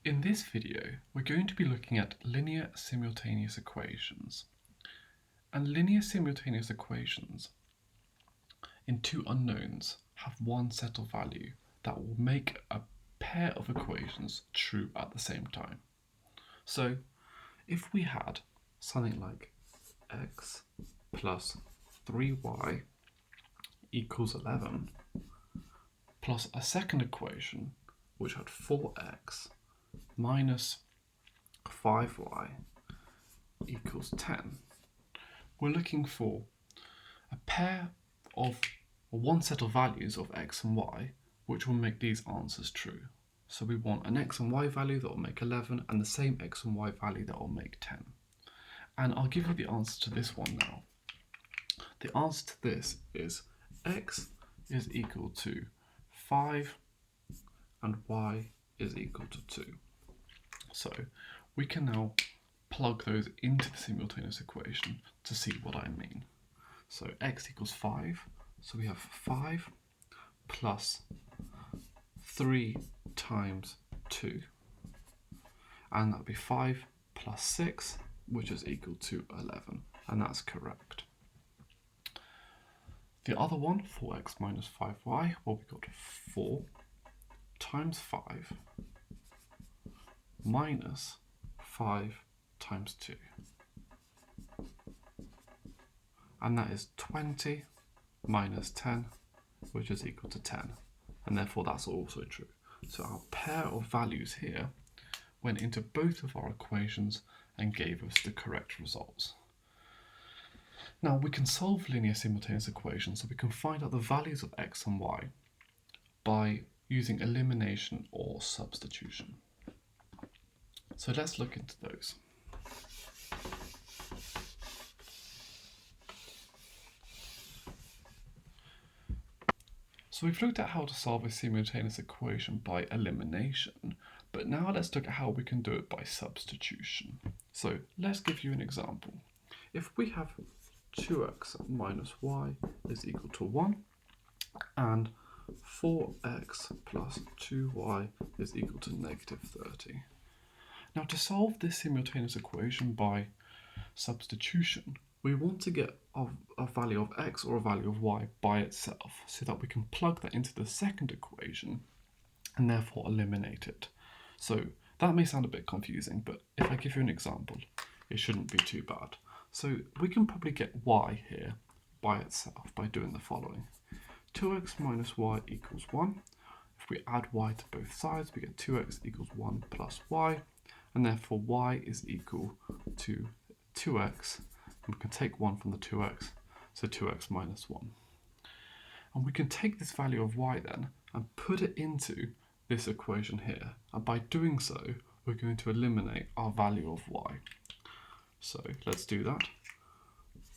In this video, we're going to be looking at linear simultaneous equations. And linear simultaneous equations in two unknowns have one set of value that will make a pair of equations true at the same time. So if we had something like x plus 3y equals 11 plus a second equation which had 4x minus 5y equals 10. We're looking for a pair of one set of values of x and y which will make these answers true. So we want an x and y value that will make 11 and the same x and y value that will make 10. And I'll give you the answer to this one now. The answer to this is x is equal to 5 and y is equal to 2. So we can now plug those into the simultaneous equation to see what I mean. So x equals 5, so we have 5 plus 3 times 2, and that would be 5 plus 6, which is equal to 11, and that's correct. The other one, 4x minus 5y, well, we got 4 times 5 minus 5 times 2. And that is 20 minus 10, which is equal to 10. And therefore that's also true. So our pair of values here went into both of our equations and gave us the correct results. Now we can solve linear simultaneous equations, so we can find out the values of x and y by using elimination or substitution. So let's look into those. So we've looked at how to solve a simultaneous equation by elimination, but now let's look at how we can do it by substitution. So let's give you an example. If we have 2x minus y is equal to 1 and 4x plus 2y is equal to negative 30. Now to solve this simultaneous equation by substitution, we want to get a value of x or a value of y by itself so that we can plug that into the second equation and therefore eliminate it. So that may sound a bit confusing, but if I give you an example, it shouldn't be too bad. So we can probably get y here by itself by doing the following. 2x minus y equals 1. If we add y to both sides, we get 2x equals 1 plus y, and therefore y is equal to 2x, and we can take 1 from the 2x, so 2x minus 1. And we can take this value of y then and put it into this equation here, and by doing so we're going to eliminate our value of y. So let's do that.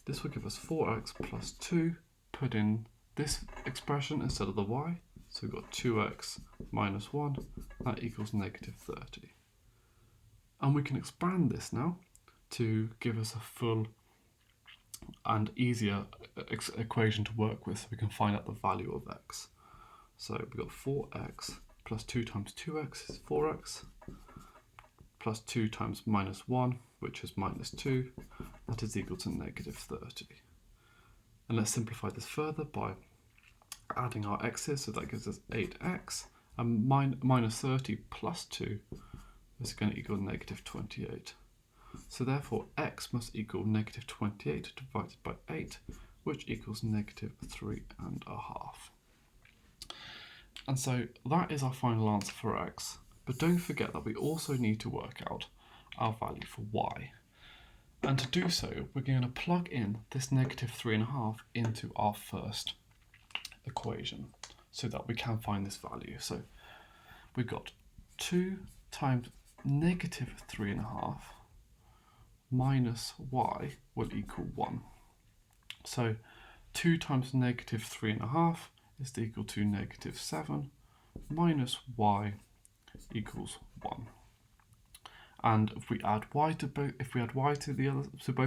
This will give us 4x plus 2, put in this expression instead of the y, so we've got 2x minus 1, that equals negative 30. And we can expand this now to give us a full and easier equation to work with, so we can find out the value of x. So we've got 4x plus 2 times 2x is 4x, plus 2 times minus 1, which is minus 2, that is equal to negative 30. And let's simplify this further by adding our x's, so that gives us 8x, and minus 30 plus 2 is going to equal negative 28. So therefore x must equal negative 28 divided by 8, which equals negative 3.5. And so that is our final answer for x, but don't forget that we also need to work out our value for y. And to do so, we're going to plug in this negative 3.5 into our first equation so that we can find this value. So we've got 2 times negative 3.5 minus y will equal 1. So 2 times negative 3.5 is equal to negative 7 minus y equals 1. And if we add y to both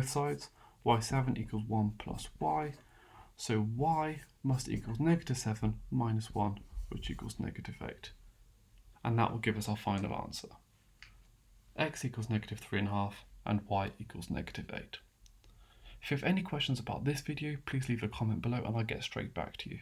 sides, y7 equals 1 plus y. So y must equal negative 7 minus 1, which equals negative 8. And that will give us our final answer. x equals negative 3.5 and y equals negative 8. If you have any questions about this video, please leave a comment below and I'll get straight back to you.